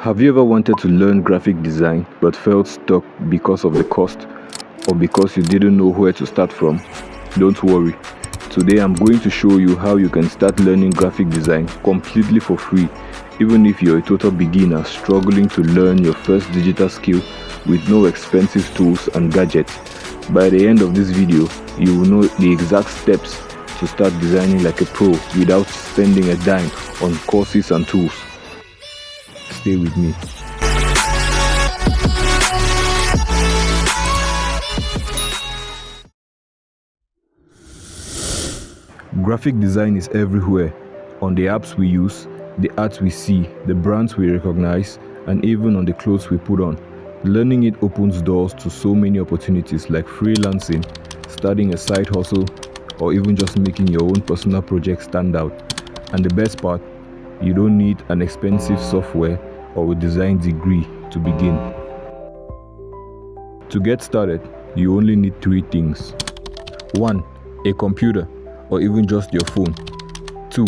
Have you ever wanted to learn graphic design but felt stuck because of the cost or because you didn't know where to start from? Don't worry. Today I'm going to show you how you can start learning graphic design completely for free, even if you're a total beginner struggling to learn your first digital skill with no expensive tools and gadgets. By the end of this video, you will know the exact steps to start designing like a pro without spending a dime on courses and tools. Stay with me. Graphic design is everywhere, on the apps we use, the art we see, the brands we recognize, and even on the clothes we put on. Learning it opens doors to so many opportunities like freelancing, starting a side hustle, or even just making your own personal project stand out. And the best part, you don't need an expensive software or a design degree to begin. To get started, you only need 3 things. 1. A computer, or even just your phone. 2.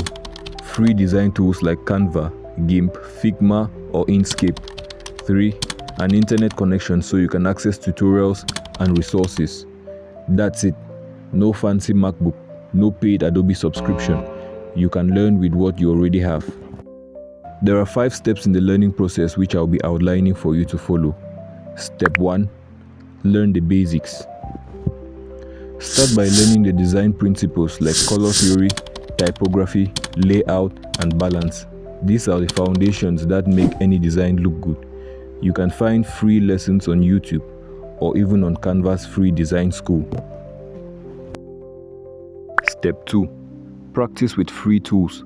Free design tools like Canva, GIMP, Figma, or Inkscape. 3. An internet connection so you can access tutorials and resources. That's it. No fancy MacBook, no paid Adobe subscription. You can learn with what you already have. There are 5 steps in the learning process which I'll be outlining for you to follow. Step 1. Learn the basics. Start by learning the design principles like color theory, typography, layout, and balance. These are the foundations that make any design look good. You can find free lessons on YouTube or even on Canva's free design school. Step 2. Practice with free tools.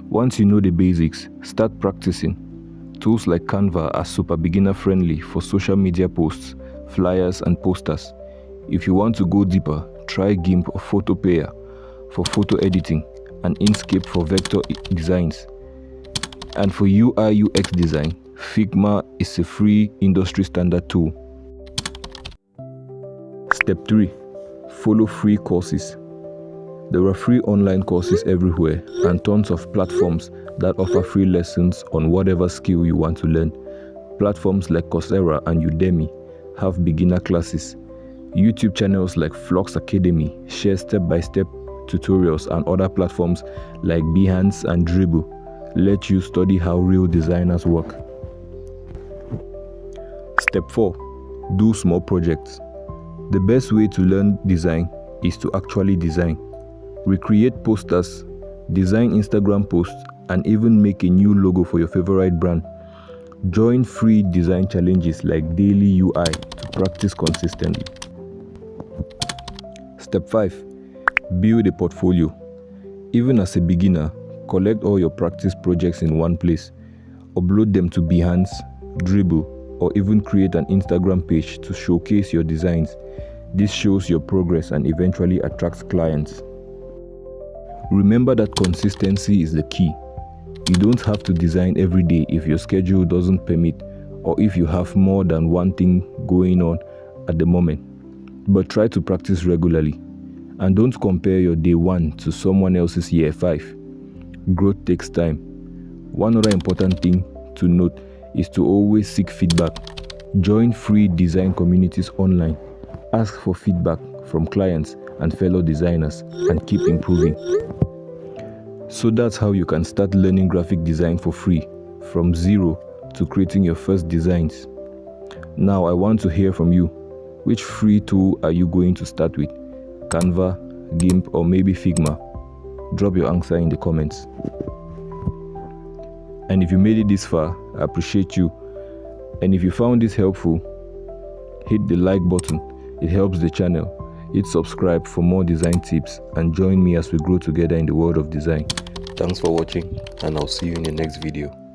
Once you know the basics, start practicing. Tools like Canva are super beginner friendly for social media posts, flyers, and posters. If you want to go deeper, try GIMP or Photopair for photo editing and Inkscape for vector designs. And for UI UX design, Figma is a free industry standard tool. Step 3. Follow free courses. There are free online courses everywhere and tons of platforms that offer free lessons on whatever skill you want to learn. Platforms like Coursera and Udemy have beginner classes. YouTube channels like Flux Academy share step-by-step tutorials, and other platforms like Behance and Dribbble let you study how real designers work. Step 4. Do small projects. The best way to learn design is to actually design. Recreate posters, design Instagram posts, and even make a new logo for your favorite brand. Join free design challenges like Daily UI to practice consistently. Step 5. Build a portfolio. Even as a beginner, collect all your practice projects in one place. Upload them to Behance, Dribbble, or even create an Instagram page to showcase your designs. This shows your progress and eventually attracts clients. Remember that consistency is the key. You don't have to design every day if your schedule doesn't permit or if you have more than one thing going on at the moment. But try to practice regularly. And don't compare your day 1 to someone else's year 5. Growth takes time. One other important thing to note is to always seek feedback. Join free design communities online. Ask for feedback from clients and fellow designers and keep improving. So that's how you can start learning graphic design for free, from zero to creating your first designs. Now I want to hear from you. Which free tool are you going to start with? Canva, GIMP, or maybe Figma? Drop your answer in the comments. And if you made it this far, I appreciate you. And if you found this helpful, hit the like button. It helps the channel. Hit subscribe for more design tips and join me as we grow together in the world of design. Thanks for watching, and I'll see you in the next video.